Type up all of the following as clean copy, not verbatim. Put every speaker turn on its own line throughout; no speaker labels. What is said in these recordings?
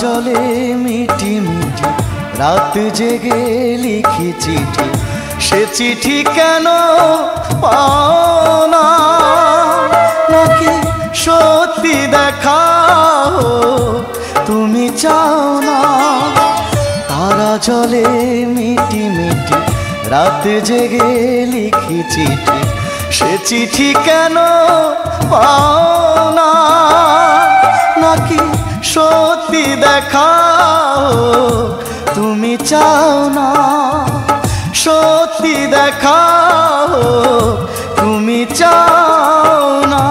জলে মিটি মিটি রাত জেগে লিখি চিঠি, সে চিঠি কেন পাও না? নাকি সত্যি দেখা তুমি চাও না? তারা জলে মিটি মিটি রাত জেগে লিখি চিঠি, সে চিঠি কেন পাও না? নাকি সত্যি দেখা তুমি চাও না? সত্যি দেখা তুমি চাও না?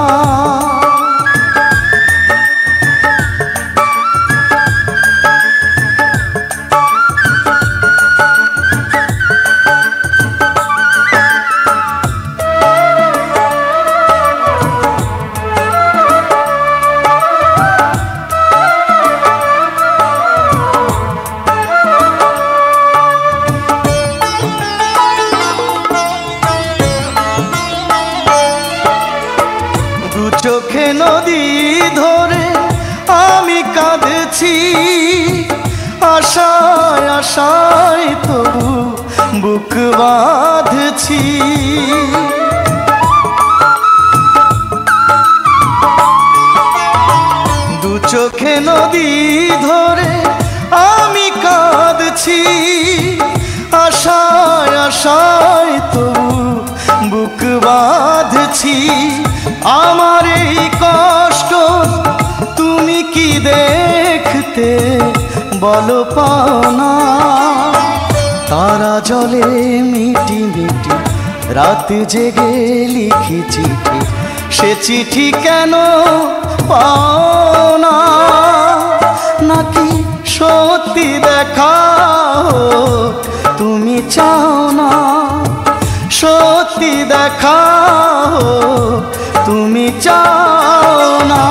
চোখে নদী ধরে আমি কাঁদছি, আশায় আশায় তবু বুক বাঁধছি। দু চোখে নদী ধরে আমি কাঁদছি, আশায় আশায় তবু বুক বাঁধছি। আমার এই কষ্ট তুমি কি দেখতে বলো পাও না? তারা জলে মিটি মিটি রাত জেগে লিখি চিঠি, সে চিঠি কেন পাও না? নাকি সত্যি দেখা তুমি চাও না? সত্যি দেখা তুমি চাও না?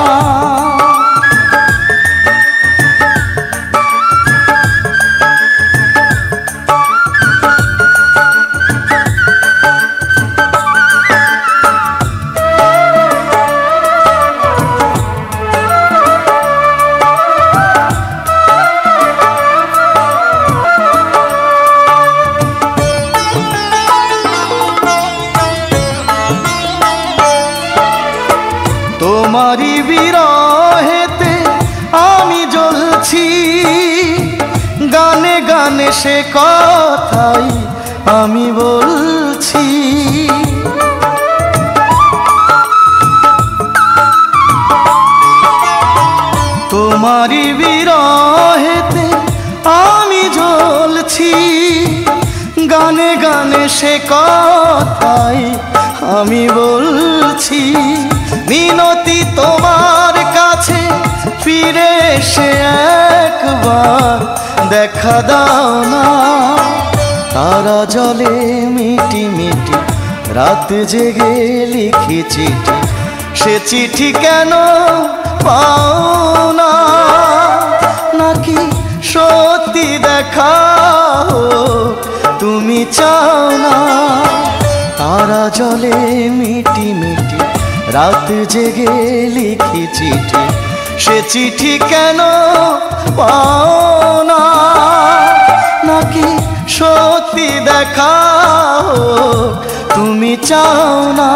তোমারি বিরহেতে আমি জ্বলছি, গানে গানে সে কথাই আমি বলছি। তোমারি বিরহেতে আমি জ্বলছি, গানে গানে সে কথাই আমি বলছি। মিনতি তোমার কাছে ফিরে এসে একবার দেখা দাও না? তারা জলে মিটি মিটি রাত জেগে লিখি চিঠি, সে চিঠি কেন পাও না? নাকি সত্যি দেখা তুমি চাও না? তারা জলে মিটি মিটি রাত জেগে লিখি চিঠি, সে চিঠি কেন পাও না? নাকি সত্যি দেখা তুমি চাও না?